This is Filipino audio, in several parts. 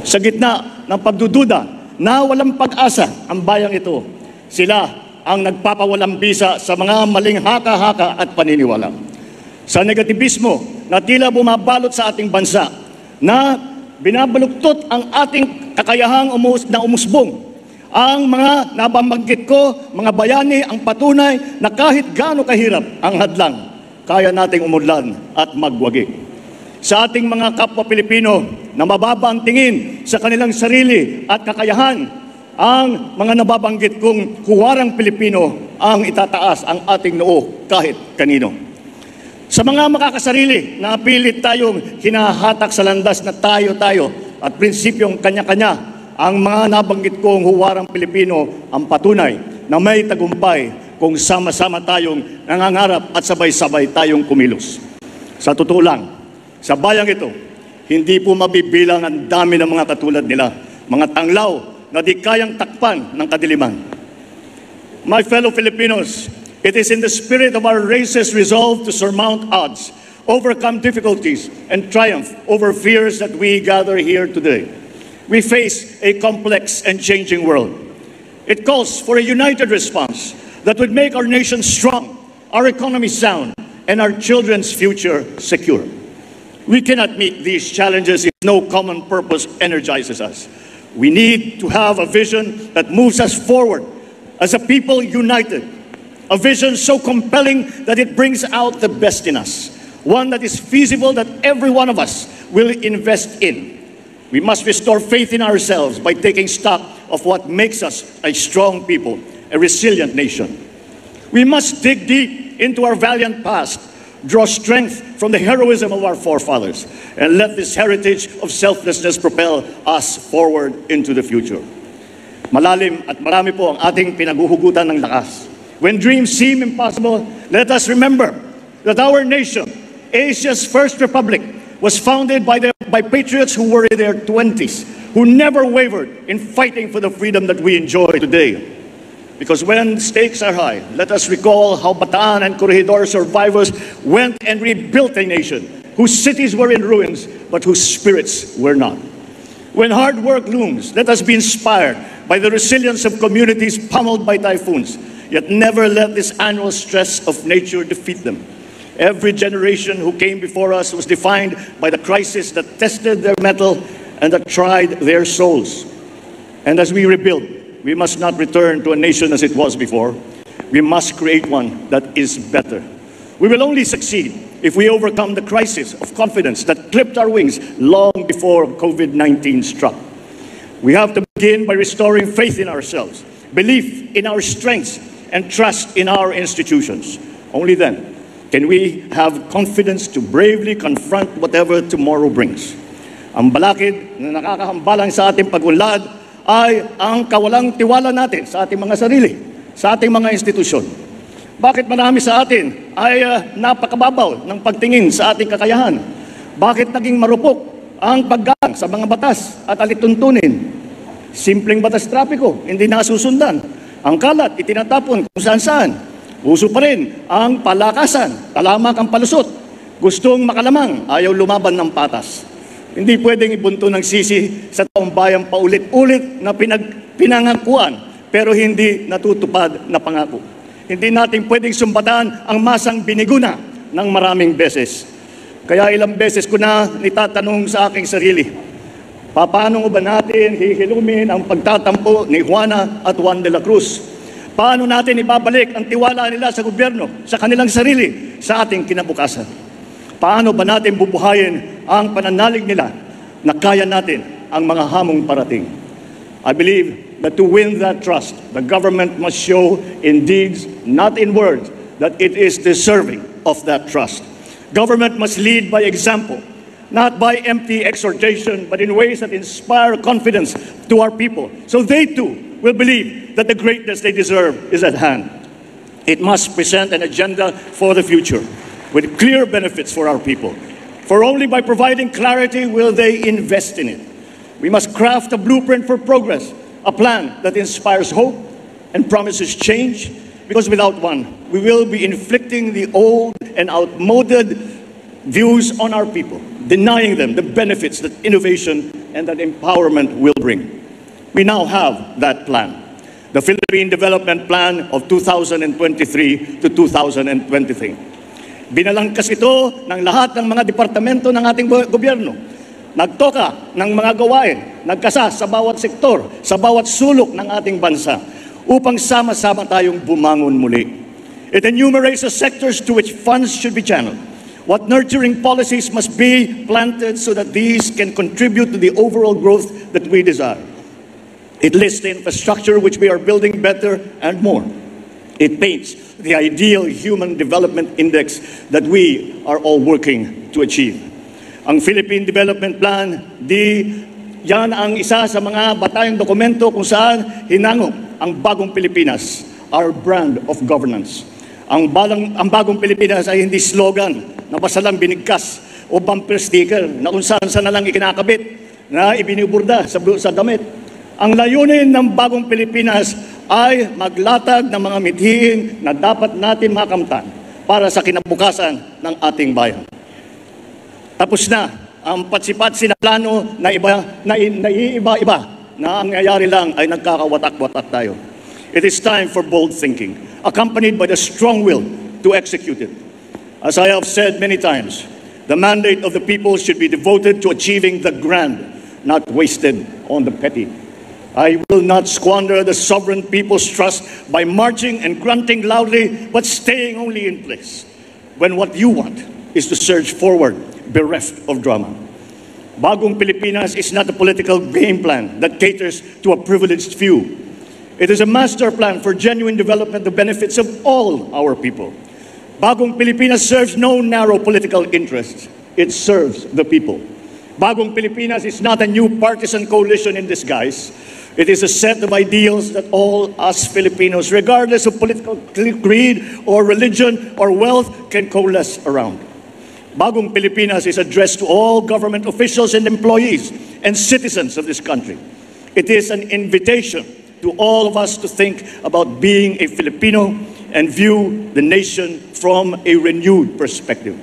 Sa gitna ng pagdududa na walang pag-asa ang bayang ito, sila ang nagpapawalang bisa sa mga maling haka-haka at paniniwala. Sa negativismo na tila bumabalot sa ating bansa, na binabaluktot ang ating kakayahang umusbong. Ang mga nababanggit ko, mga bayani, ang patunay na kahit gaano kahirap ang hadlang, kaya nating umudlan at magwagi. Sa ating mga kapwa Pilipino na mababa ang tingin sa kanilang sarili at kakayahan, ang mga nababanggit kong huwarang Pilipino ang itataas ang ating noo kahit kanino. Sa mga makakasarili na pilit tayong hinahatak sa landas na tayo at prinsipyong kanya-kanya, ang mga nabanggit kong huwarang Pilipino ang patunay na may tagumpay kung sama-sama tayong nangangarap at sabay-sabay tayong kumilos. Sa totoo lang, sa bayang ito, hindi po mabibilang ang dami ng mga katulad nila, mga tanglaw na di kayang takpan ng kadiliman. My fellow Filipinos, it is in the spirit of our race's resolve to surmount odds, overcome difficulties, and triumph over fears that we gather here today. We face a complex and changing world. It calls for a united response that would make our nation strong, our economy sound, and our children's future secure. We cannot meet these challenges if no common purpose energizes us. We need to have a vision that moves us forward as a people united. A vision so compelling that it brings out the best in us. One that is feasible, that every one of us will invest in. We must restore faith in ourselves by taking stock of what makes us a strong people, a resilient nation. We must dig deep into our valiant past, draw strength from the heroism of our forefathers, and let this heritage of selflessness propel us forward into the future. Malalim at marami po ang ating pinaguhugutan ng lakas. When dreams seem impossible, let us remember that our nation, Asia's first republic, was founded by patriots who were in their 20s, who never wavered in fighting for the freedom that we enjoy today. Because when stakes are high, let us recall how Bataan and Corregidor survivors went and rebuilt a nation whose cities were in ruins, but whose spirits were not. When hard work looms, let us be inspired by the resilience of communities pummeled by typhoons, yet never let this annual stress of nature defeat them. Every generation who came before us was defined by the crisis that tested their mettle and that tried their souls. And as we rebuild, we must not return to a nation as it was before. We must create one that is better. We will only succeed if we overcome the crisis of confidence that clipped our wings long before COVID-19 struck. We have to begin by restoring faith in ourselves, belief in our strengths, and trust in our institutions. Only then can we have confidence to bravely confront whatever tomorrow brings. Ang balakid na nakakahambalang sa ating pag-unlad ay ang kawalang tiwala natin sa ating mga sarili, sa ating mga institusyon. Bakit marami sa atin ay napakababaw ng pagtingin sa ating kakayahan? Bakit naging marupok ang paggalang sa mga batas at alituntunin? Simpleng batas trapiko, hindi nasusundan. Ang kalat, itinatapon kung saan-saan. Uso pa rin ang palakasan, talamak ang palusot. Gustong makalamang, ayaw lumaban ng patas. Hindi pwedeng ibunto ng sisi sa taong bayan paulit-ulit na pinangakuan pero hindi natutupad na pangako. Hindi natin pwedeng sumbatan ang masang biniguna ng maraming beses. Kaya ilang beses ko na nitatanong sa aking sarili, paano ba natin hihilumin ang pagtatampo ni Juana at Juan de la Cruz? Paano natin ibabalik ang tiwala nila sa gobyerno, sa kanilang sarili, sa ating kinabukasan? Paano ba natin bubuhayin ang pananalig nila na kaya natin ang mga hamong parating? I believe that to win that trust, the government must show in deeds, not in words, that it is deserving of that trust. Government must lead by example, not by empty exhortation, but in ways that inspire confidence to our people, so they too will believe that the greatness they deserve is at hand. It must present an agenda for the future, with clear benefits for our people. For only by providing clarity will they invest in it. We must craft a blueprint for progress, a plan that inspires hope and promises change, because without one, we will be inflicting the old and outmoded views on our people, denying them the benefits that innovation and that empowerment will bring. We now have that plan. The Philippine Development Plan of 2023 to 2023. Binalangkas ito ng lahat ng mga departamento ng ating gobyerno. Nagtoka ng mga gawain, nagkasa sa bawat sektor, sa bawat sulok ng ating bansa upang sama-sama tayong bumangon muli. It enumerates the sectors to which funds should be channeled. What nurturing policies must be planted so that these can contribute to the overall growth that we desire. It lists the infrastructure which we are building better and more. It paints the ideal human development index that we are all working to achieve. Ang Philippine Development Plan, yan ang isa sa mga batayang dokumento kung saan hinangok ang bagong Pilipinas, our brand of governance. Ang bagong Pilipinas ay hindi slogan na basta lang binigkas o bumper sticker na kung saan na lang ikinakabit na ibiniburda sa damit. Ang layunin ng bagong Pilipinas ay maglatag ng mga mithiin na dapat natin makamtan para sa kinabukasan ng ating bayan. Tapos na ang patsi-patsi na plano na iiba-iba na ang nangyayari lang ay nagkakawatak-watak tayo. It is time for bold thinking, accompanied by the strong will to execute it. As I have said many times, the mandate of the people should be devoted to achieving the grand, not wasted on the petty. I will not squander the sovereign people's trust by marching and grunting loudly, but staying only in place, when what you want is to surge forward, bereft of drama. Bagong Pilipinas is not a political game plan that caters to a privileged few. It is a master plan for genuine development, the benefits of all our people. Bagong Pilipinas serves no narrow political interests. It serves the people. Bagong Pilipinas is not a new partisan coalition in disguise. It is a set of ideals that all us Filipinos, regardless of political creed or religion or wealth, can coalesce around. Bagong Pilipinas is addressed to all government officials and employees and citizens of this country. It is an invitation to all of us to think about being a Filipino and view the nation from a renewed perspective.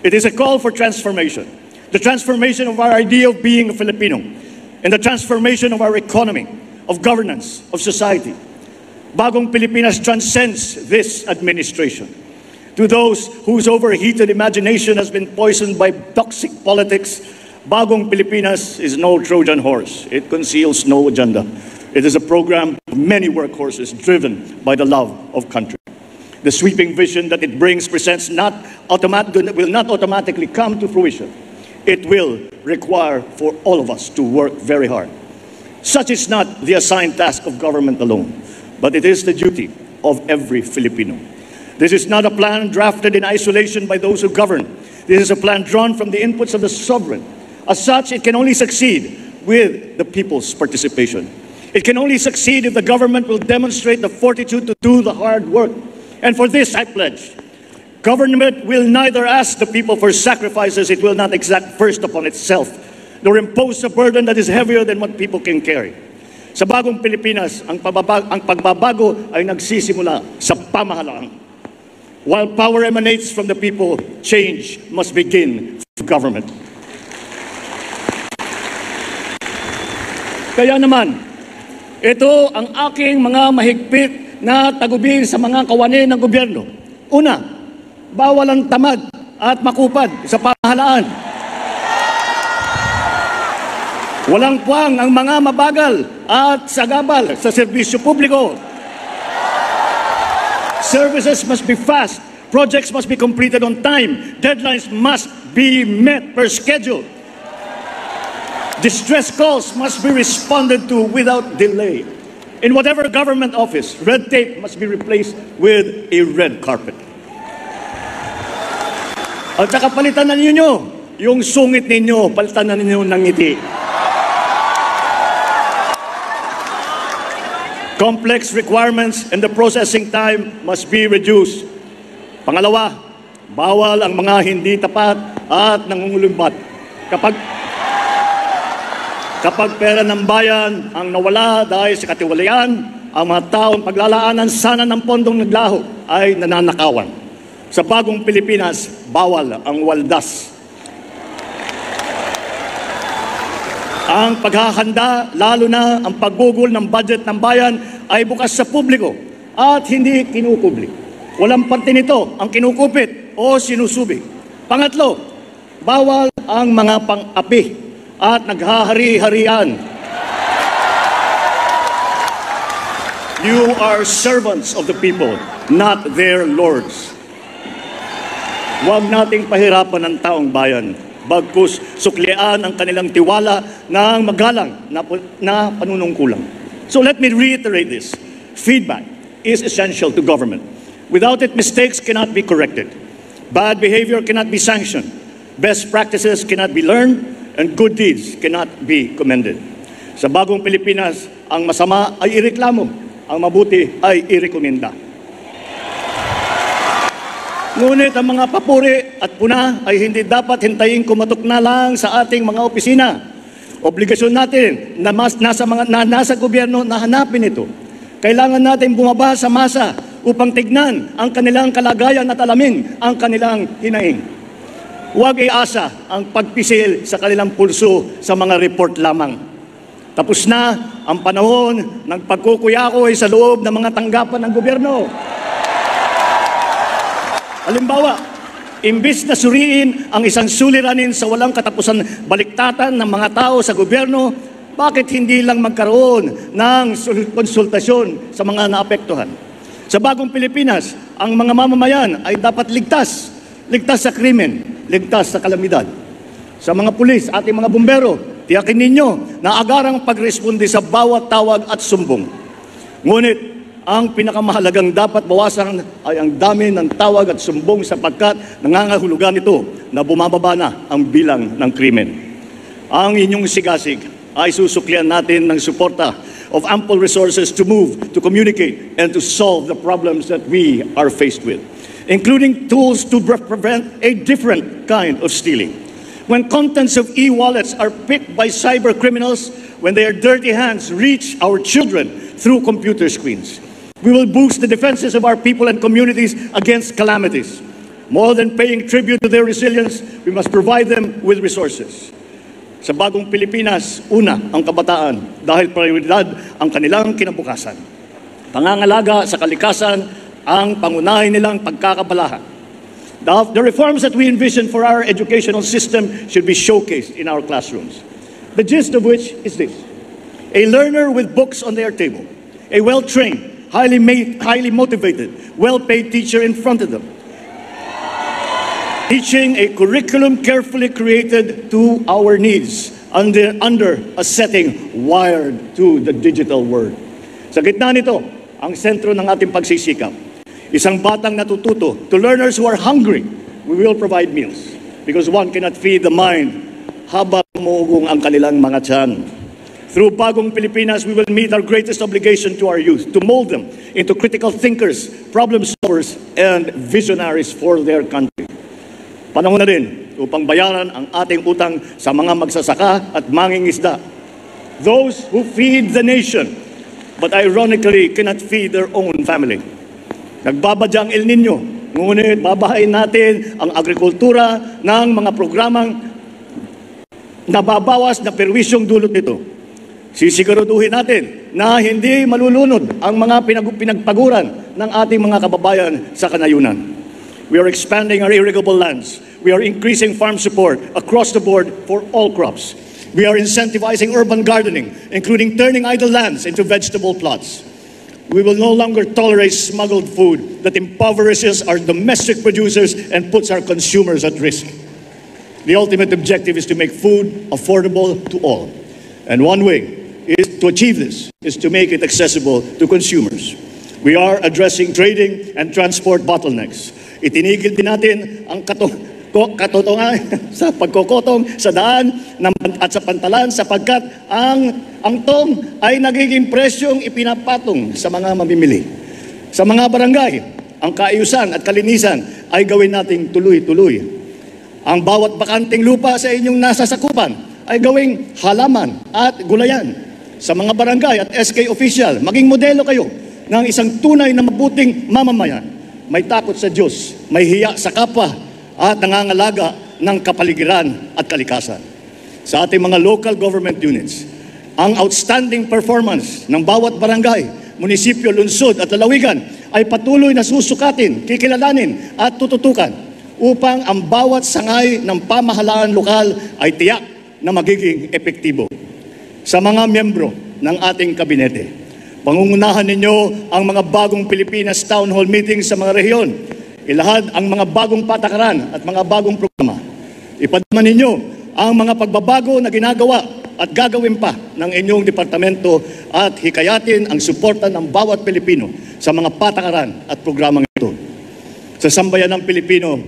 It is a call for transformation, the transformation of our idea of being a Filipino, and the transformation of our economy, of governance, of society. Bagong Pilipinas transcends this administration. To those whose overheated imagination has been poisoned by toxic politics, Bagong Pilipinas is no Trojan horse. It conceals no agenda. It is a program of many workhorses driven by the love of country. The sweeping vision that it brings will not automatically come to fruition. It will require for all of us to work very hard. Such is not the assigned task of government alone, but it is the duty of every Filipino. This is not a plan drafted in isolation by those who govern. This is a plan drawn from the inputs of the sovereign. As such, it can only succeed with the people's participation. It can only succeed if the government will demonstrate the fortitude to do the hard work. And for this, I pledge, government will neither ask the people for sacrifices it will not exact first upon itself, nor impose a burden that is heavier than what people can carry. Sa bagong Pilipinas, ang pagbabago ay nagsisimula sa pamahalaan. While power emanates from the people, change must begin from government. Kaya naman, ito ang aking mga mahigpit na tagubilin sa mga kawani ng gobyerno. Una, bawal ang tamad at makupad sa pamahalaan. Walang puwang ang mga mabagal at sagabal sa serbisyo publiko. Services must be fast. Projects must be completed on time. Deadlines must be met per schedule. Distress calls must be responded to without delay. In whatever government office, red tape must be replaced with a red carpet. At saka palitan na ninyo yung sungit ninyo, palitan na ninyo ng ngiti. Complex requirements and the processing time must be reduced. Pangalawa, bawal ang mga hindi tapat at nangungulumbat. Kapag pera ng bayan ang nawala dahil sa katiwalian, ang mga taong paglalaanan sana ng pondong naglaho ay nananakawan. Sa bagong Pilipinas, bawal ang waldas. Ang paghahanda, lalo na ang paggugol ng budget ng bayan ay bukas sa publiko at hindi kinukubli. Walang parte nito ang kinukupit o sinusubi. Pangatlo, bawal ang mga pang-api at naghahari-harian. You are servants of the people, not their lords. Huwag nating pahirapan ang taong bayan, bagkus suklian ang kanilang tiwala ng magalang na panunungkulan. So let me reiterate this. Feedback is essential to government. Without it, mistakes cannot be corrected. Bad behavior cannot be sanctioned. Best practices cannot be learned, and good deeds cannot be commended. Sa bagong Pilipinas, ang masama ay ireklamo, ang mabuti ay irekomenda. Ngunit ang mga papuri at puna ay hindi dapat hintayin kumatok na lang sa ating mga opisina. Obligasyon natin na nasa gobyerno na hanapin ito. Kailangan natin bumaba sa masa upang tignan ang kanilang kalagayan at alamin ang kanilang hinaing. Huwag iasa ang pagpisil sa kanilang pulso sa mga report lamang. Tapos na ang panahon ng pagkukuyakoy sa loob ng mga tanggapan ng gobyerno. Halimbawa, imbis na suriin ang isang suliranin sa walang katapusan baliktatan ng mga tao sa gobyerno, bakit hindi lang magkaroon ng konsultasyon sa mga naapektuhan? Sa bagong Pilipinas, ang mga mamamayan ay dapat ligtas. Ligtas sa krimen, ligtas sa kalamidad. Sa mga pulis, ating mga bumbero, tiyakin ninyo na agarang pagresponde sa bawat tawag at sumbong. Ngunit, ang pinakamahalagang dapat bawasan ay ang dami ng tawag at sumbong sapagkat nangangahulugan ito na bumababa na ang bilang ng krimen. Ang inyong sigasig ay susuklian natin ng suporta of ample resources to move, to communicate, and to solve the problems that we are faced with, including tools to prevent a different kind of stealing. When contents of e-wallets are picked by cyber criminals, when their dirty hands reach our children through computer screens, we will boost the defenses of our people and communities against calamities. More than paying tribute to their resilience, we must provide them with resources. Sa bagong Pilipinas, una ang kabataan dahil prioridad ang kanilang kinabukasan. Pangangalaga sa kalikasan ang pangunahin nilang pagkakabalahan. The reforms that we envision for our educational system should be showcased in our classrooms. The gist of which is this: a learner with books on their table, a well-trained, highly motivated, well-paid teacher in front of them, teaching a curriculum carefully created to our needs under a setting wired to the digital world. Sa gitna nito, ang sentro ng ating pagsisikap. Isang batang natututo. To learners who are hungry, we will provide meals because one cannot feed the mind habang umuugong ang kanilang mga tiyan. Through Bagong Pilipinas, we will meet our greatest obligation to our youth, to mold them into critical thinkers, problem solvers, and visionaries for their country. Panahon na rin upang bayaran ang ating utang sa mga magsasaka at mangingisda. Those who feed the nation, but ironically cannot feed their own family. Nagbabadya ang El Nino, ngunit babahain natin ang agrikultura ng mga programang nababawas na perwisyong dulot nito. Sisiguraduhin natin na hindi malulunod ang mga pinagpaguran ng ating mga kababayan sa kanayunan. We are expanding our irrigable lands. We are increasing farm support across the board for all crops. We are incentivizing urban gardening, including turning idle lands into vegetable plots. We will no longer tolerate smuggled food that impoverishes our domestic producers and puts our consumers at risk. The ultimate objective is to make food affordable to all. And one way to achieve this is to make it accessible to consumers. We are addressing trading and transport bottlenecks. Itinigil din natin ang katotohanan sa pagkokotong sa daan at sa pantalan sapagkat ang tong ay nagiging presyong ipinapatong sa mga mamimili. Sa mga barangay, ang kaayusan at kalinisan ay gawin nating tuloy-tuloy. Ang bawat bakanting lupa sa inyong nasasakupan ay gawing halaman at gulayan. Sa mga barangay at SK official, maging modelo kayo ng isang tunay na mabuting mamamayan. May takot sa Diyos, may hiya sa kapwa, at nangangalaga ng kapaligiran at kalikasan. sa ating mga local government units. Ang outstanding performance ng bawat barangay, munisipyo, lungsod at lalawigan ay patuloy na susukatin, kikilalanin at tututukan upang ang bawat sangay ng pamahalaan lokal ay tiyak na magiging epektibo. Sa mga miyembro ng ating kabinete, pangungunahan ninyo ang mga bagong Pilipinas Town Hall meetings sa mga rehiyon. Ilahad ang mga bagong patakaran at mga bagong programa. Ipadama ninyo ang mga pagbabago na ginagawa at gagawin pa ng inyong departamento at hikayatin ang suporta ng bawat Pilipino sa mga patakaran at programang ito. Sa sambayan ng Pilipino,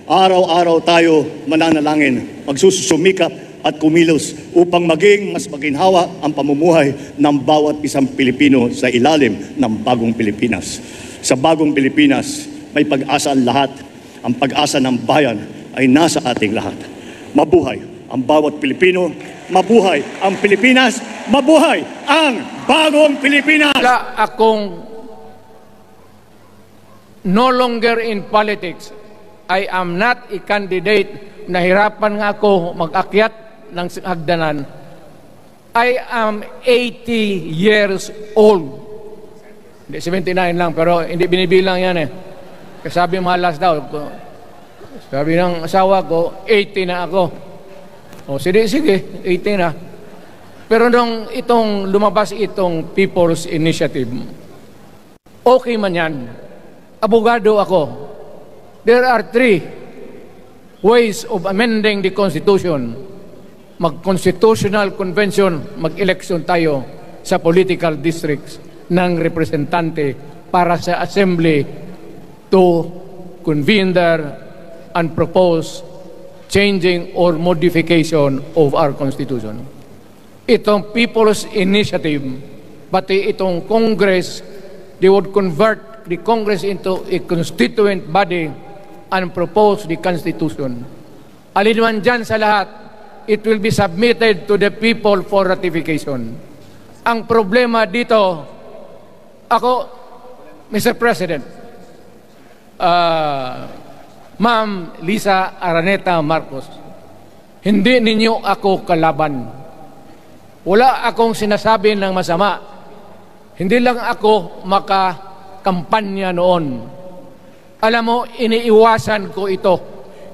araw-araw tayo mananalangin, magsusumikap at kumilos upang maging mas maginhawa ang pamumuhay ng bawat isang Pilipino sa ilalim ng bagong Pilipinas. Sa bagong Pilipinas, may pag-asa ang lahat. Ang pag-asa ng bayan ay nasa ating lahat. Mabuhay ang bawat Pilipino, mabuhay ang Pilipinas, mabuhay ang bagong Pilipinas! Wala akong no longer in politics. I am not a candidate. Nahirapan nga ako mag-akyat ng hagdanan. I am 80 years old. Hindi, 79 lang, pero hindi binibilang yan eh. Kasi sabi mahalas daw. Sabi ng asawa ko, 80 na ako. O sige, 80 na. Pero nung itong lumabas itong People's Initiative, okay man yan. Abogado ako. There are 3 ways of amending the Constitution. Mag-constitutional convention, mag-election tayo sa political districts ng representante para sa assembly to convene there and propose changing or modification of our Constitution. Itong People's Initiative, pati itong Congress, they would convert the Congress into a constituent body and propose the Constitution. Alin man dyan sa lahat, it will be submitted to the people for ratification. Ang problema dito, ako, Mr. President, Ma'am Lisa Araneta Marcos, hindi ninyo ako kalaban. Wala akong sinasabi ng masama. Hindi lang ako makakampanya noon. Alam mo, iniiwasan ko ito.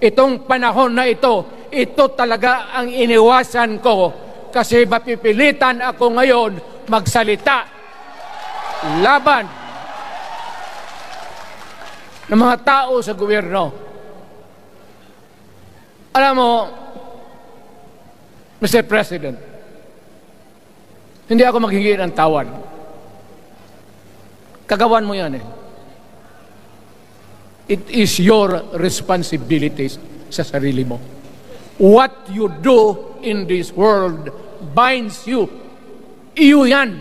Itong panahon na ito talaga ang iniwasan ko kasi mapipilitan ako ngayon magsalita laban ng mga tao sa gobyerno. Alam mo, Mr. President, hindi ako maghingi ng tawad. Kagawan mo yan eh. It is your responsibilities sa sarili mo. What you do in this world binds you. Iyo yan.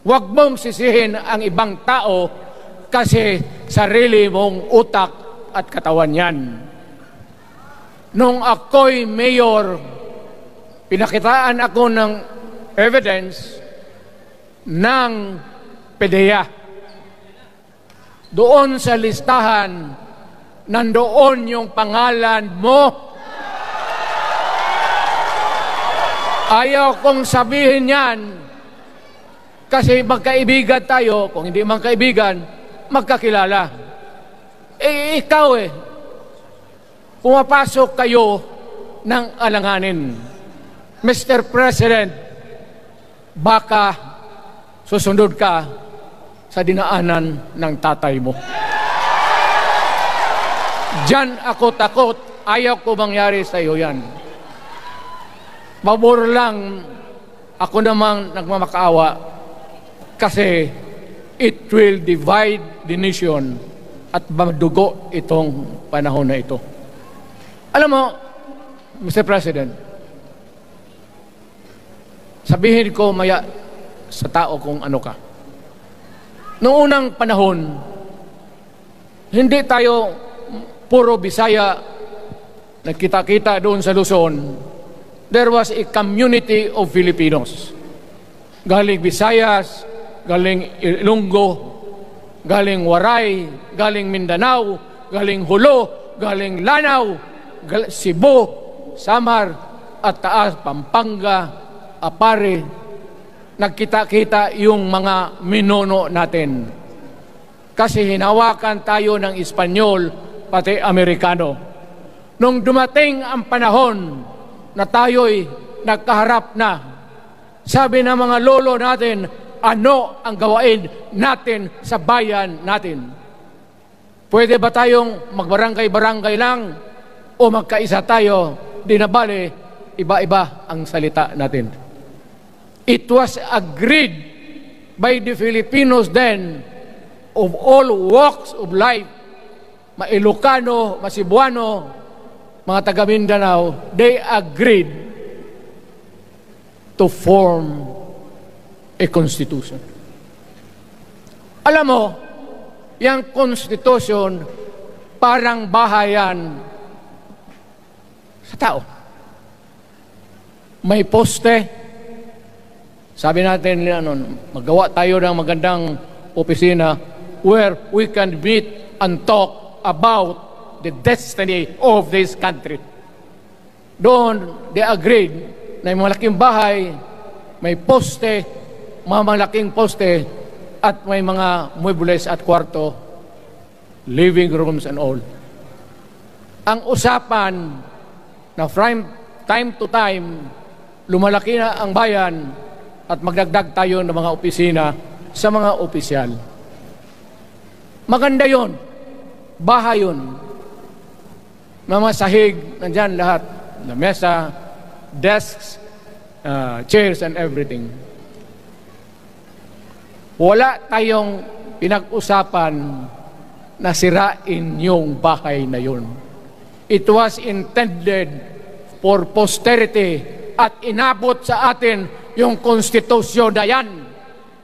Huwag mong sisihin ang ibang tao kasi sarili mong utak at katawan yan. Nung ako'y mayor, pinakitaan ako ng evidence ng PDEA. Doon sa listahan, nandoon yung pangalan mo. Ayaw kong sabihin yan kasi magkaibigan tayo. Kung hindi magkaibigan, magkakilala. Eh, ikaw pumapasok kayo ng alanganin. Mr. President, baka susunod ka sa dinaanan ng tatay mo. Diyan ako takot. Ayaw ko mangyari sa iyo yan. Pabor lang ako namang nagmamakaawa kasi it will divide the nation at madugo itong panahon na ito. Alam mo, Mr. President, sabihin ko maya sa tao kung ano ka. Noong unang panahon, hindi tayo puro Bisaya nagkita-kita doon sa Luzon. There was a community of Filipinos. Galing Visayas, galing Ilonggo, galing Waray, galing Mindanao, galing Hulo, galing Lanao, Cebu, Samar, at taas, Pampanga, Apare, nagkita-kita yung mga minuno natin. Kasi hinawakan tayo ng Espanyol, pati Amerikano. Nung dumating ang panahon na tayo'y nagkaharap na, sabi ng mga lolo natin, ano ang gawain natin sa bayan natin? Pwede ba tayong magbarangay-barangay lang o magkaisa tayo? Di na bale, iba-iba ang salita natin. It was agreed by the Filipinos then of all walks of life, Mailocano, Masibuano, mga taga Mindanao, they agreed to form a constitution. Alam mo, yung constitution parang bahayan sa tao. May poste. Sabi natin, magawa tayo ng magandang opisina where we can meet and talk about the destiny of this country. Doon, they agreed na may malaking bahay, may poste, mga malaking poste, at may mga muebles at kwarto, living rooms and all. Ang usapan na from time to time, lumalaki na ang bayan at magdagdag tayo ng mga opisina sa mga opisyal. Maganda yon, bahay yun. Mga sahig, nandyan lahat, na mesa, desks, chairs and everything. Wala tayong pinag-usapan na sirain yung bahay na yun. It was intended for posterity at inabot sa atin yung konstitusyon na yan.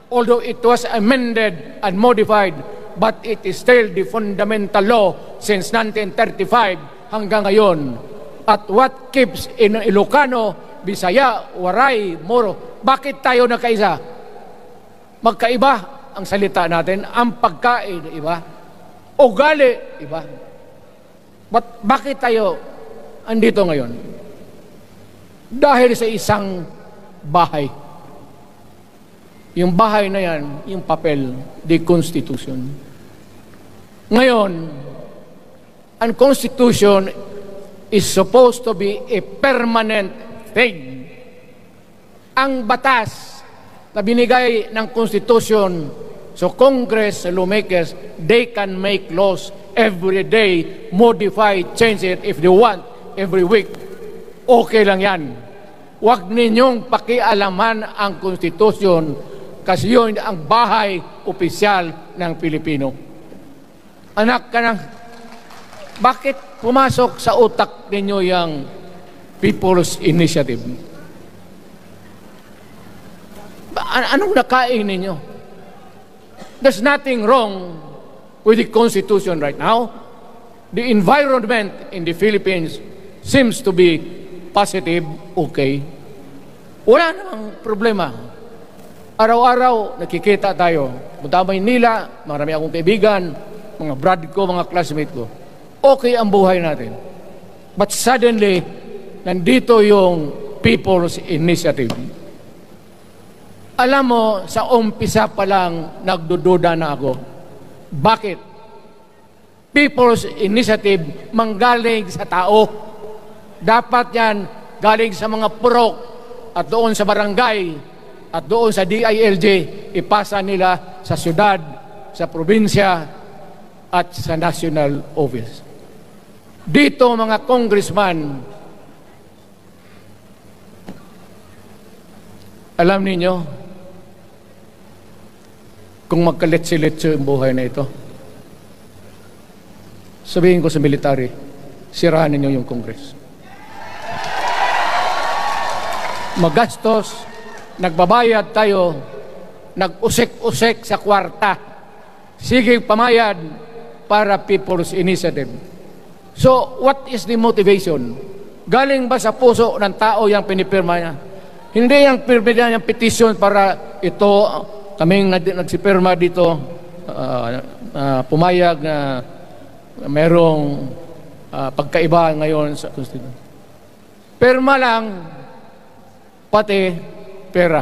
Although it was amended and modified, but it is still the fundamental law since 1935 hanggang ngayon. At what keeps in Ilocano, Bisaya, Waray, Moro, bakit tayo nagkaisa? Magkaiba ang salita natin, ang pagkain, iba. Ugali, iba. Bakit tayo andito ngayon? Dahil sa isang bahay. Yung bahay na yan, yung papel, the Constitution. Ngayon, ang Constitution is supposed to be a permanent thing. Ang batas na binigay ng Constitution, so Congress, lawmakers, they can make laws every day, modify, change it if they want, every week. Okay lang yan. Huwag ninyong pakialaman ang Constitution kasi yun ang bahay opisyal ng Pilipino. Anak ka ng, bakit pumasok sa utak ninyo yung People's Initiative? Anong nakain ninyo? There's nothing wrong with the Constitution right now. The environment in the Philippines seems to be positive, okay. Wala namang problema. Araw-araw, nakikita tayo. Punta Maynila, marami akong kaibigan, mga brad ko, mga classmate ko. Okay ang buhay natin. But suddenly, nandito yung People's Initiative. Alam mo, sa umpisa pa lang, nagdududa na ako. Bakit? People's Initiative manggaling sa tao. Dapat yan galing sa mga purok at doon sa barangay at doon sa DILG, ipasa nila sa syudad, sa probinsya at sa national office. Dito mga congressman, alam ninyo, kung magkalit-silit yung buhay na ito, sabihin ko sa military, sirahan ninyo yung Congress. Magastos, nagbabayad tayo, nag-usik-usik sa kwarta. Sige pamayad para People's Initiative. So, what is the motivation? Galing ba sa puso ng tao yung pinipirma niya? Hindi yung pirma niya yung petition para ito, kaming nagsipirma dito, pumayag na merong pagkaiba ngayon sa Constitution. Perma lang, pati pera.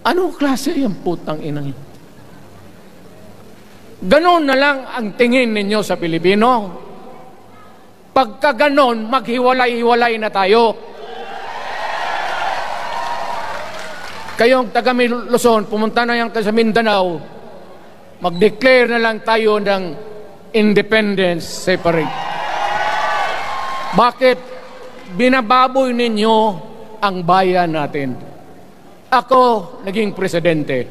Anong klase yung putang inang? Ganon na lang ang tingin ninyo sa Pilipino. Pagka ganon, maghiwalay-hiwalay na tayo. Kayong taga Luzon, pumunta na yan sa Mindanao, mag-declare na lang tayo ng independence separate. Bakit binababoy ninyo ang bayan natin? Ako naging presidente,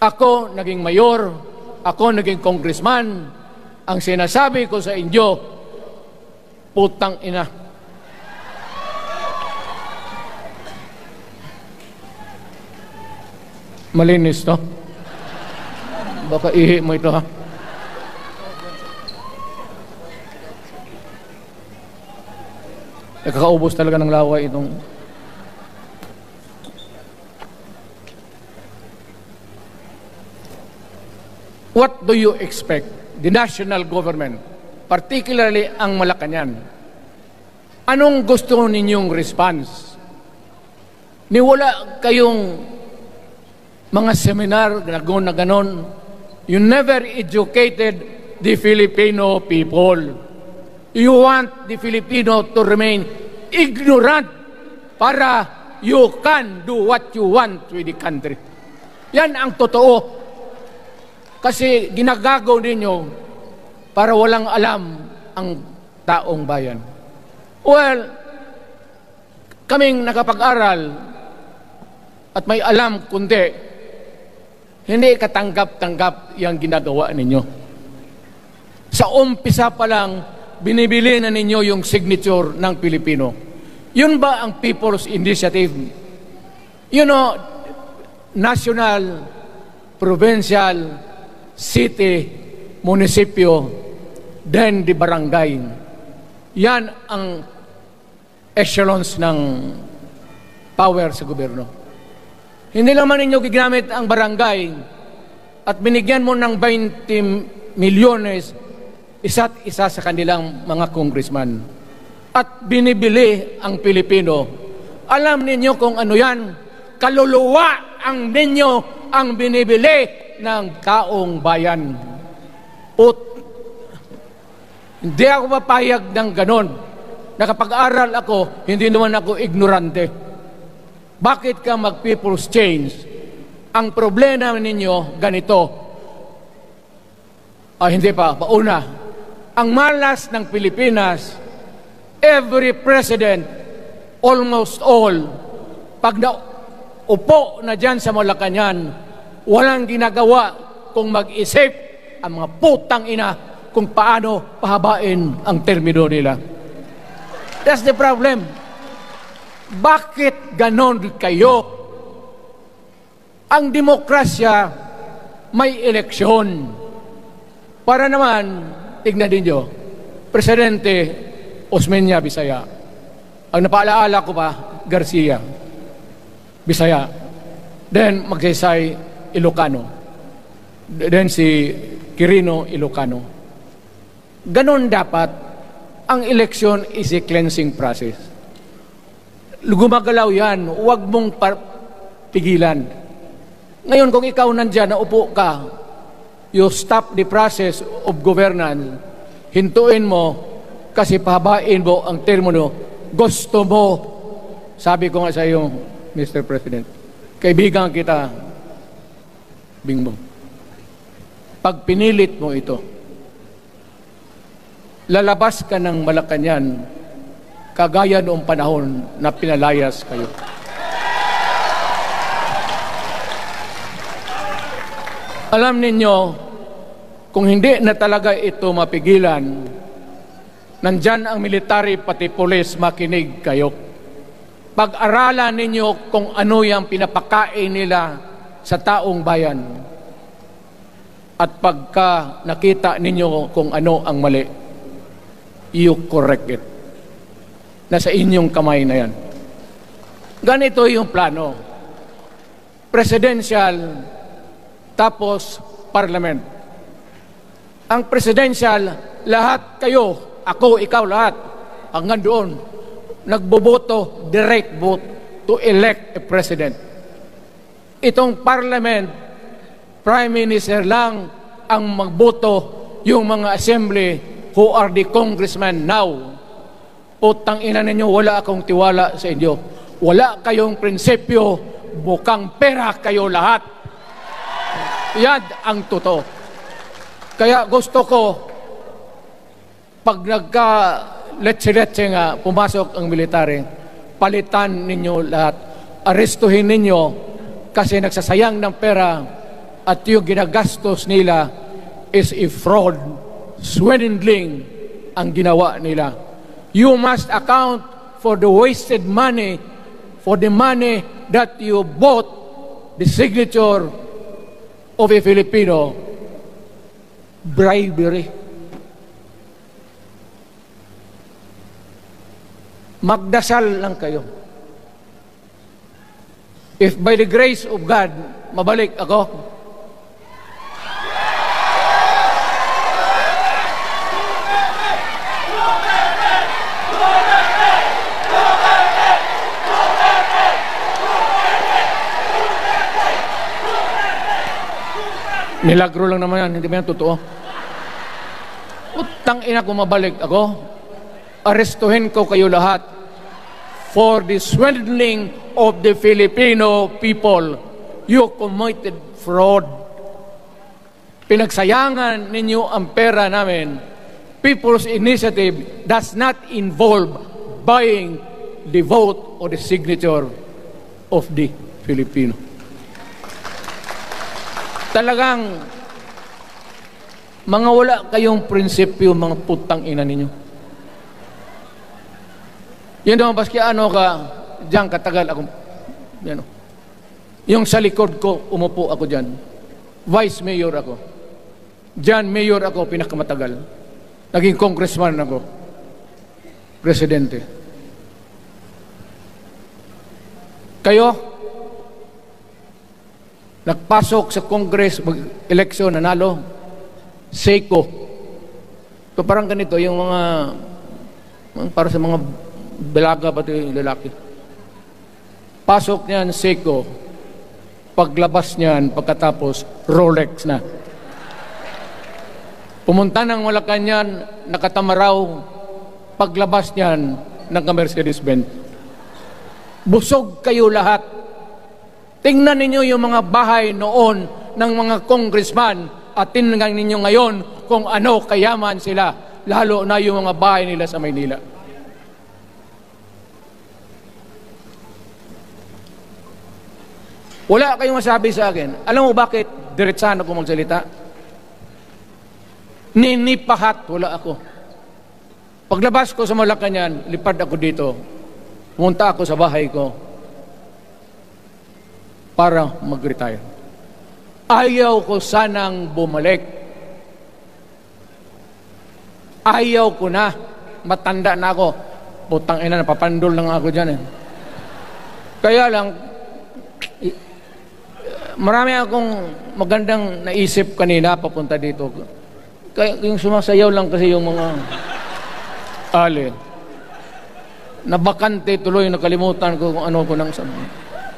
ako naging mayor, ako naging congressman. Ang sinasabi ko sa inyo, putang ina. Malinis to? Baka ihi mo ito, ha? Nakakaubos talaga ng laway itong... What do you expect? The national government, particularly ang Malacanang. Anong gusto ninyong response? Niwala kayong mga seminar na ganon. You never educated the Filipino people. You want the Filipino to remain ignorant para you can do what you want with the country. Yan ang totoo. Kasi ginagago ninyo para walang alam ang taong bayan. Well, kaming nakapag-aral at may alam kundi, hindi katanggap-tanggap yung ginagawa ninyo. Sa umpisa pa lang, binibili na ninyo yung signature ng Pilipino. Yun ba ang People's Initiative? You know, national, provincial, city, munisipyo, then the barangay. Yan ang echelons ng power sa gobyerno. Hindi naman ninyo gigamit ang barangay at binigyan mo ng 20 milyones isa't isa sa kanilang mga congressman. At binibili ang Pilipino. Alam ninyo kung ano yan? Kaluluwa ang ninyo ang binibili ng taong bayan. Hindi ako papayag ng ganon. Nakapag-aral ako, hindi naman ako ignorante. Bakit ka mag-people's change? Ang problema ninyo, ganito. Hindi pa, pauna. Ang malas ng Pilipinas, every president, almost all, pag naupo na dyan sa Malacanang, walang ginagawa kung mag-isip ang mga putang ina kung paano pahabain ang termino nila. That's the problem. Bakit ganon kayo? Ang demokrasya may eleksyon. Para naman, tignan din nyo, Presidente Osmeña Bisaya. Ang napaalaala ko pa, Garcia Bisaya. Then Magsaysay Ilocano. Then si Quirino Ilocano. Ganon dapat. Ang eleksyon is a cleansing process. Gumagalaw yan, huwag mong pigilan. Ngayon, kung ikaw nandyan, naupo ka, you stop the process of governance, hintuin mo, kasi pahabain mo ang termino, gusto mo. Sabi ko nga sa iyo, Mr. President, kaibigan kita, Bingbong. Pag pinilit mo ito, lalabas ka ng Malacanang, kagaya noong panahon na pinalayas kayo. Alam ninyo, kung hindi na talaga ito mapigilan, nandyan ang military pati police, makinig kayo. Pag-aralan ninyo kung ano yung pinapakain nila sa taong bayan. At pagka nakita ninyo kung ano ang mali, you correct it. Nasa inyong kamay na yan. Ganito yung plano. Presidential, tapos parliament. Ang presidential, lahat kayo, ako, ikaw, lahat, hanggang doon, nagboboto, direct vote, to elect a president. Itong parliament, prime minister lang ang magboto, yung mga assembly who are the congressmen now. Putang ina ninyo, wala akong tiwala sa inyo. Wala kayong prinsipyo, bukang pera kayo lahat. Yan ang totoo. Kaya gusto ko, pag nagka-letse-letse nga, pumasok ang military, palitan ninyo lahat. Arestuhin ninyo kasi nagsasayang ng pera at yung ginagastos nila is a fraud, swindling ang ginawa nila. You must account for the wasted money, for the money that you bought the signature of a Filipino. Bribery. Magdasal lang kayo. If by the grace of God, mabalik ako, milagro lang naman yan, hindi ba yan totoo? Utang ina kung mabalik ako, arestuhin ko kayo lahat for the swindling of the Filipino people. You committed fraud. Pinagsayangan ninyo ang pera namin. People's initiative does not involve buying the vote or the signature of the Filipino. Talagang mga wala kayong prinsipyo, mga putang ina ninyo. Yan naman, baski ano ka, diyan katagal ako, yan, yung sa likod ko, umupo ako diyan. Vice Mayor ako. Diyan, Mayor ako, pinakamatagal. Naging congressman ako. Presidente. Kayo, nagpasok sa Congress, eleksyon, nanalo, SECO. So parang ganito, yung mga, para sa mga balaga, pati lalaki. Pasok niyan, SECO. Paglabas niyan, pagkatapos, Rolex na. Pumunta ng Malacanang, nakatamaraw, paglabas niyan, nagka-Mercedes-Benz. Busog kayo lahat. Tingnan ninyo yung mga bahay noon ng mga congressman at tingnan ninyo ngayon kung ano kayaman sila, lalo na yung mga bahay nila sa Maynila. Wala kayong masabi sa akin. Alam mo bakit diretsahan ako magsalita? Ninipahat, wala ako. Paglabas ko sa Malacanang, lipad ako dito. Pumunta ako sa bahay ko para mag-retire. Ayaw ko sanang bumalik. Ayaw ko na. Matanda na ako. Putang ina, napapandol lang ako dyan eh. Kaya lang, marami akong magandang naisip kanina papunta dito. Kaya yung sumasayaw lang kasi yung mga nabakante tuloy, nakalimutan ko kung ano ko nang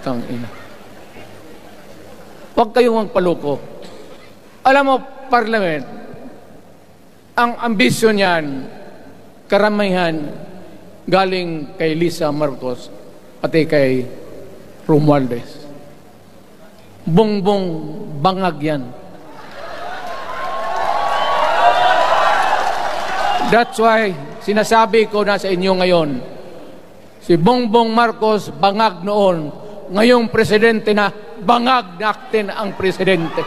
tangina. Huwag kayong magpaloko. Alam mo, Parliament, ang ambisyon niyan, karamihan galing kay Lisa Marcos pati kay Romualdez. Bongbong bangag yan. That's why sinasabi ko na sa inyo ngayon, si Bongbong Marcos bangag noon, ngayong presidente na, bangag natin ang presidente.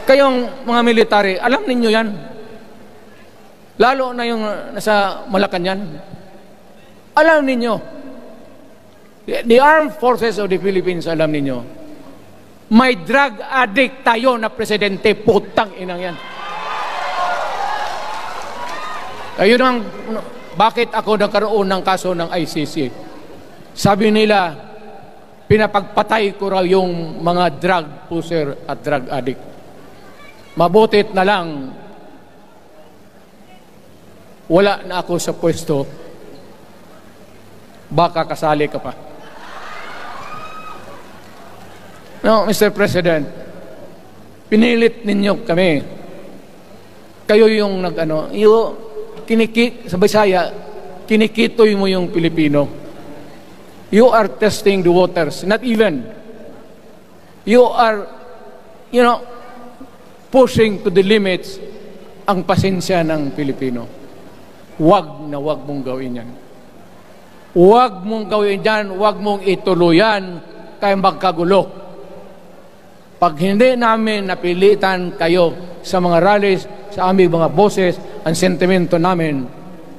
Kayong mga military, alam ninyo yan. Lalo na yung nasa Malacanang. Alam ninyo. The Armed Forces of the Philippines, alam ninyo. May drug addict tayo na presidente, putang inang yan. Ayun ang, bakit ako nagkaroon ng kaso ng ICC? Sabi nila, pinapagpatay ko raw yung mga drug pusher at drug addict. Mabutit na lang, wala na ako sa pwesto, baka kasali ka pa. No, Mr. President, pinilit ninyo kami. Kayo yung sa Bisaya, kinikitoy mo yung Pilipino. You are testing the waters. Not even. You are, pushing to the limits ang pasensya ng Pilipino. Wag mong gawin yan. Wag mong gawin yan, wag mong ituluyan, kaya magkagulo. Pag hindi namin napilitan kayo sa mga rallies, sa aming mga boses, ang sentimento namin,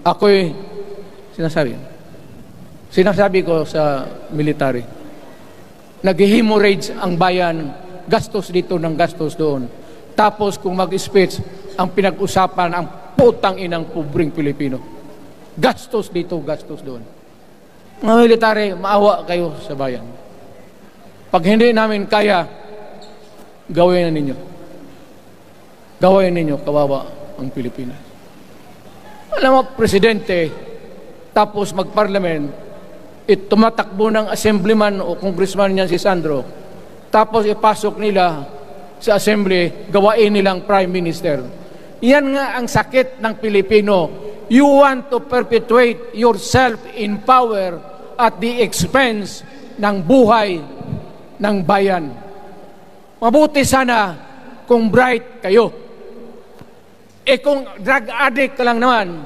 ako'y sinasabi ko sa military, nag-hemorrhage ang bayan, gastos dito ng gastos doon. Tapos kung mag-speech, ang pinag-usapan ang putang inang pobreng Pilipino. Gastos dito, gastos doon. Mga military, maawa kayo sa bayan. Pag hindi namin kaya, gawin na ninyo. Gawin ninyo, kawawa ang Pilipinas. Alam mo, Presidente, tapos mag-parliament, tumatakbo ng assemblyman o congressman niyan si Sandro, tapos ipasok nila sa assembly, gawain nilang prime minister. Yan nga ang sakit ng Pilipino. You want to perpetuate yourself in power at the expense ng buhay ng bayan. Mabuti sana kung bright kayo. Kung drug addict ka lang naman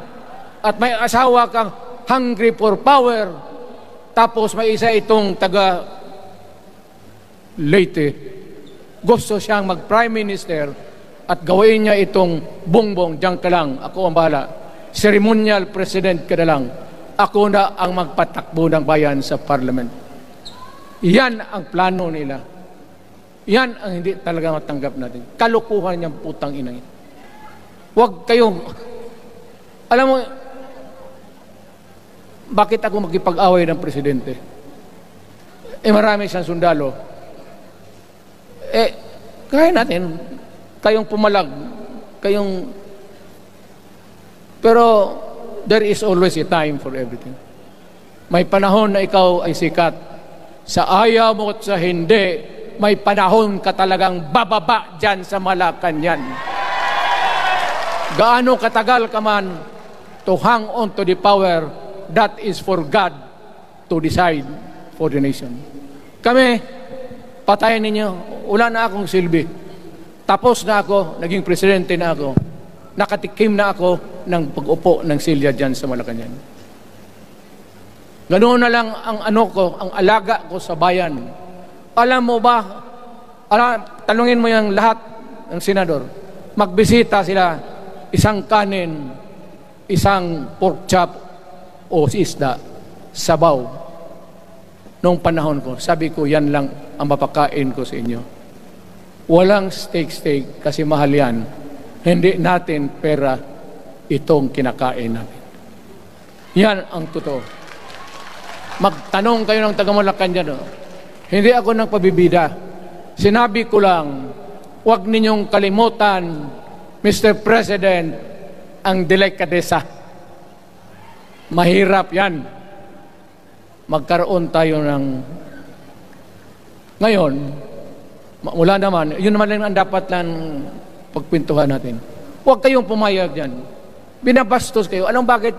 at may asawa kang hungry for power, tapos may isa itong taga Leyte, gusto siyang mag-prime minister at gawin niya itong bongbong, diyan ka lang, ako ang bahala. Ceremonial president ka na lang. Ako na ang magpatakbo ng bayan sa parliament. Yan ang plano nila. Yan ang hindi talaga matanggap natin. Kalukuhan niyang putang ina. Huwag kayong, alam mo, bakit ako magkipag-away ng presidente? Marami siyang sundalo. Kaya natin, kayong pumalag, pero there is always a time for everything. May panahon na ikaw ay sikat. Sa ayaw mo at sa hindi, may panahon ka talagang bababa dyan sa Malacanang. Gaano katagal ka man to hang on to the power, that is for God to decide for the nation. Kami, patayin ninyo, wala na akong silbi. Tapos na ako, naging presidente na ako. Nakatikim na ako ng pag-upo ng silya dyan sa Malacanang. Ganoon na lang ang ang alaga ko sa bayan. Alam mo ba, tanungin mo yung lahat ng senador, magbisita sila, isang kanin, isang pork chop, o isda, sabaw. Noong panahon ko, sabi ko, yan lang ang mapakain ko sa inyo. Walang steak kasi mahal yan. Hindi natin pera itong kinakain natin. Yan ang totoo. Magtanong kayo ng taga-Malacan dyan. Hindi ako nang pabibida. Sinabi ko lang, huwag ninyong kalimutan, Mr. President, ang delikadesa. Mahirap yan. Magkaroon tayo ng ngayon, wala naman, yun naman lang ang dapat lang pagpintuhan natin. Huwag kayong pumayag dyan. Binabastos kayo. Anong bakit?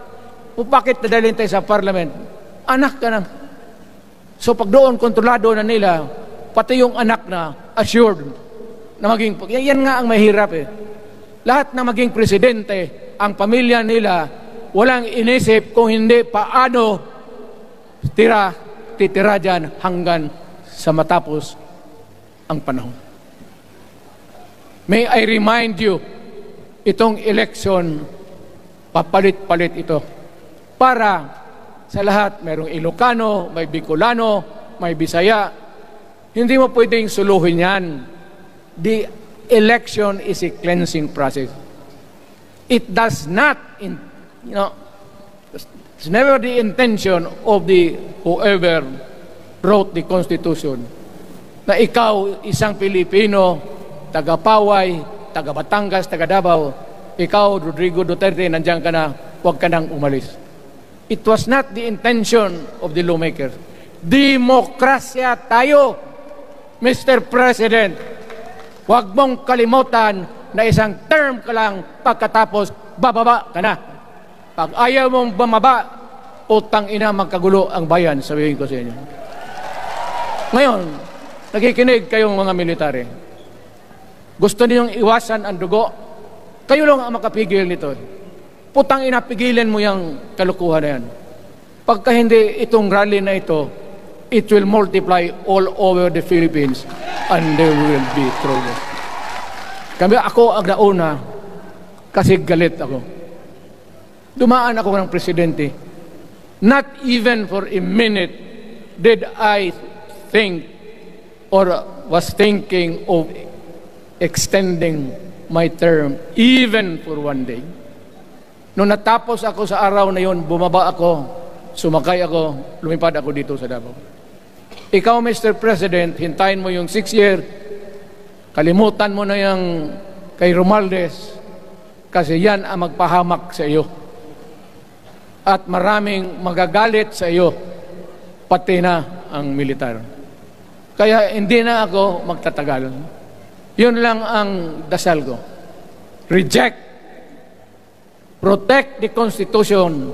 Bakit nadalhin tayo sa parliament? Anak ka na. So pag doon, kontrolado na nila, pati yung anak na assured na maging, yan nga ang mahirap eh. Lahat na maging presidente, ang pamilya nila, walang inisip kung hindi paano titira dyan hanggang sa matapos ang panahon. May I remind you, itong election, papalit-palit ito. Para sa lahat, mayroong Ilocano, may Bicolano, may Bisaya. Hindi mo pwedeng suluhin yan. The election is a cleansing process. It does not, it's never the intention of the whoever wrote the Constitution na ikaw, isang Pilipino, taga Paway, taga Batangas, taga Davao, ikaw, Rodrigo Duterte, nandiyan ka na, huwag ka nang umalis. It was not the intention of the lawmakers. Demokrasya tayo, Mr. President. Huwag mong kalimutan na isang term ka lang pagkatapos bababa ka na. Pag ayaw mong bumaba, utang ina magkagulo ang bayan, sabihin ko sa inyo. Ngayon, nakikinig kayong mga military. Gusto ninyong iwasan ang dugo? Kayo lang ang makapigil nito. Putang ina, pigilan mo yung kalukuhan na yan. Pagka hindi itong rally na ito, it will multiply all over the Philippines and there will be trouble. Ako ang nauna kasi galit ako. Dumaan ako ng presidente. Not even for a minute did I think or was thinking of extending my term even for one day. Nung natapos ako sa araw na yon, bumaba ako, sumakay ako, lumipad ako dito sa Davao. Ikaw, Mr. President, hintayin mo yung 6 year, kalimutan mo na yung kay Romualdez, kasi yan ang magpahamak sa iyo. At maraming magagalit sa iyo, pati na ang militar. Kaya hindi na ako magtatagal. Yun lang ang dasal ko. Reject. Protect the Constitution.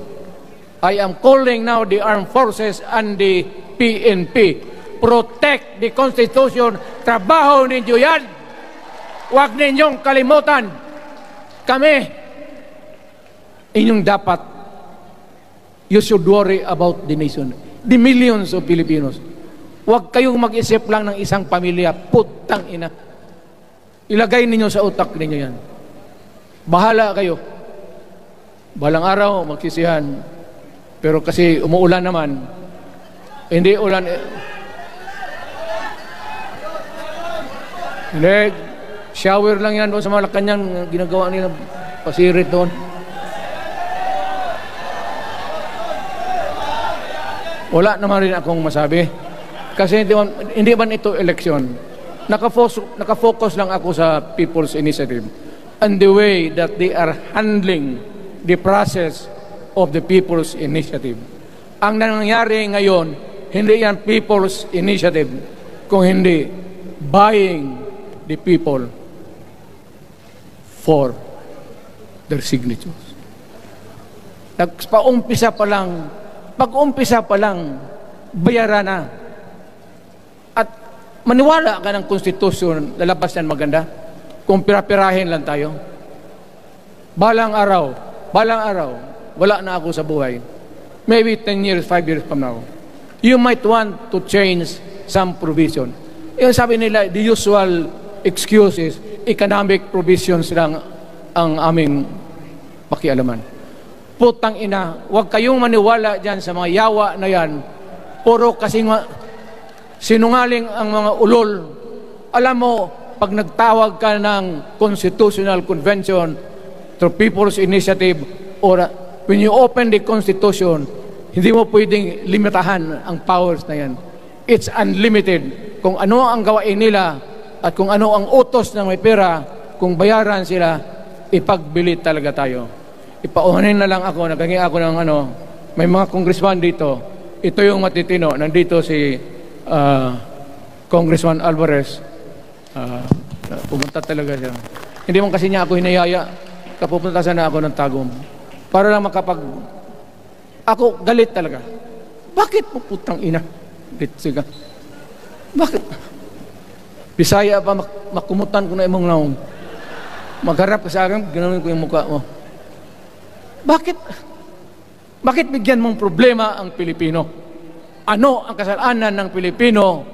I am calling now the armed forces and the PNP. Protect the Constitution. Trabaho ninyo yan. Huwag ninyong kalimutan. Kami, inyong dapat, you should worry about the nation. The millions of Filipinos. Huwag kayong mag-isip lang ng isang pamilya. Putang ina. Ilagay ninyo sa utak ninyo yan. Bahala kayo. Balang araw, magsisihan. Pero kasi umuulan naman, hindi ulan. Hindi, shower lang yan doon sa Malacanang, ginagawa nila, pasirit doon. Wala naman rin akong masabi. Kasi hindi man ito eleksyon. Nakafocus lang ako sa People's Initiative and the way that they are handling the process of the People's Initiative. Ang nangyayari ngayon, hindi yan People's Initiative, kung hindi buying the people for their signatures. Pag-umpisa pa lang, bayaran na. At maniwala ka ng konstitusyon, lalabas yan maganda. Kung pirapirahin lang tayo. Balang araw, wala na ako sa buhay. Maybe 10 years, 5 years from now. You might want to change some provision. Yung sabi nila, the usual excuses, economic provisions lang ang aming pakialaman. Putang ina, huwag kayong maniwala dyan sa mga yawa na yan. Puro kasi sinungaling ang mga ulol. Alam mo, pag nagtawag ka ng Constitutional Convention through People's Initiative or when you open the Constitution, hindi mo pwedeng limitahan ang powers na yan. It's unlimited. Kung ano ang gawain nila at kung ano ang utos ng may pera, kung bayaran sila, ipagbili talaga tayo. Ipauhanin na lang ako, naghangi ako ng may mga congressman dito. Ito yung matitino. Nandito si Congressman Alvarez. Pumunta talaga siya. Hindi man kasi niya ako hinayaya. Kapupunta sana ako ng Tagum. Para lang ako galit talaga. Bakit po putang ina? Galit siya. Bakit? Bisaya pa makumutan ko na imong naong. Magharap ka sa akin, ganoon ko yung mukha mo. Bakit bigyan mong problema ang Pilipino? Ano ang kasalanan ng Pilipino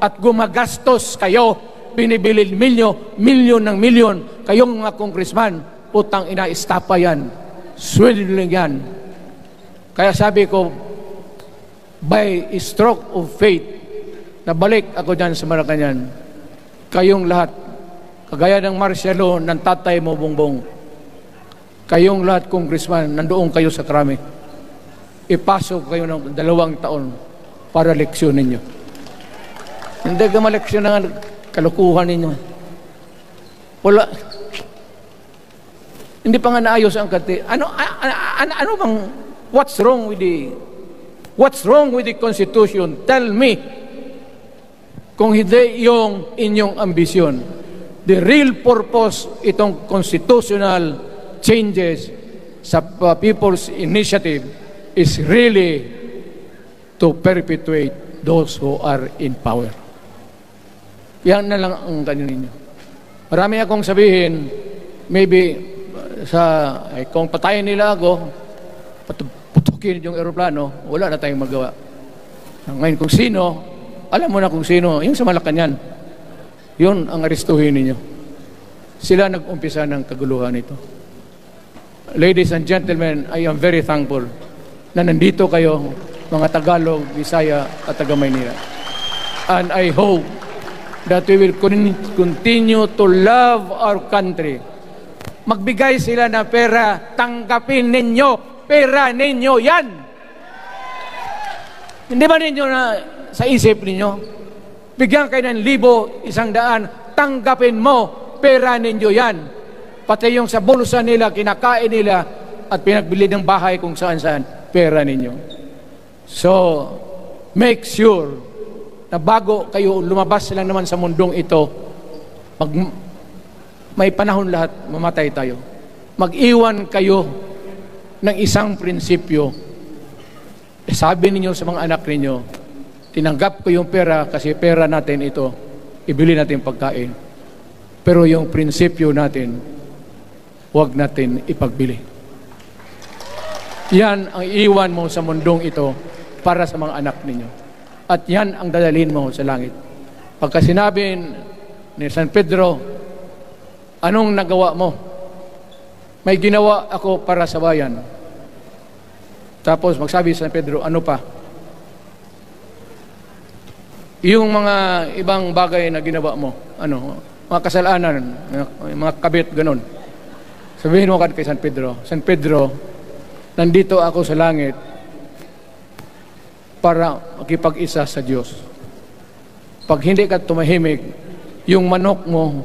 at gumagastos kayo, binibili milyon ng milyon, kayong mga congressman, putang ina, istapa yan. Swindling yan. Kaya sabi ko, by a stroke of fate, nabalik ako dyan sa Malacanang, kayong lahat, kagaya ng martial law ng tatay mo, Bongbong, kayong lahat, congressman, nandoon kayo sa krami. Ipasok kayo ng 2 taon para leksyon ninyo. Hindi ka maleksyon ng kalukuhan ninyo. Wala. Hindi pa nga naayos ang ano bang, what's wrong with the Constitution? Tell me, kung hindi yung inyong ambisyon. The real purpose itong constitutional changes sa People's Initiative is really to perpetuate those who are in power. Yan na lang ang ganyan ninyo. Marami akong sabihin, maybe kung patayin nila ako, putukin yung eroplano, wala na tayong magawa. Ngayon kung sino, alam mo na kung sino, yung sa Malacanang, yun ang arestuhin ninyo. Sila nag-umpisa ng kaguluhan ito. Ladies and gentlemen, I am very thankful na nandito kayo, mga Tagalog, Bisaya at Taga-Maynila. And I hope that we will continue to love our country. Magbigay sila ng pera, tanggapin ninyo, pera ninyo yan. Hindi ba ninyo na sa isip ninyo? Bigyan kayo ng 1,100, tanggapin mo, pera ninyo yan. Pati yung sa bulsa nila, kinakain nila, at pinagbili ng bahay kung saan-saan, pera ninyo. So, make sure na bago kayo lumabas lang naman sa mundong ito, may panahon lahat, mamatay tayo. Mag-iwan kayo ng isang prinsipyo. Sabi ninyo sa mga anak ninyo, tinanggap ko yung pera kasi pera natin ito, ibili natin pagkain. Pero yung prinsipyo natin, huwag natin ipagbili. Yan ang iwan mo sa mundong ito para sa mga anak ninyo. At yan ang dadalhin mo sa langit. Pagka sinabi ni San Pedro, anong nagawa mo? May ginawa ako para sa bayan. Tapos magsabi San Pedro, ano pa? Yung mga ibang bagay na ginawa mo, mga kasalanan, mga kabit, ganun. Sabihin mo kay San Pedro, nandito ako sa langit para makipag-isa sa Diyos. Pag hindi ka tumahimik, yung manok mo,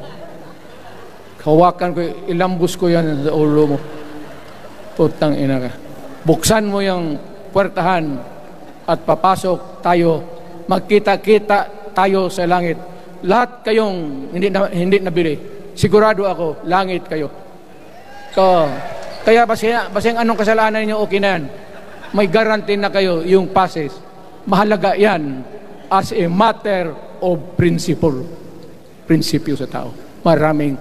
hawakan ko, ilambos ko yan sa ulo mo. Putang ina ka. Buksan mo yung puwertahan at papasok tayo. Magkita-kita tayo sa langit. Lahat kayong hindi nabili. Sigurado ako, langit kayo. Kaya basing anong kasalanan niyo, okay na yan. May guarantee na kayo yung passes. Mahalaga yan as a matter of principle. Prinsipyo sa tao. Maraming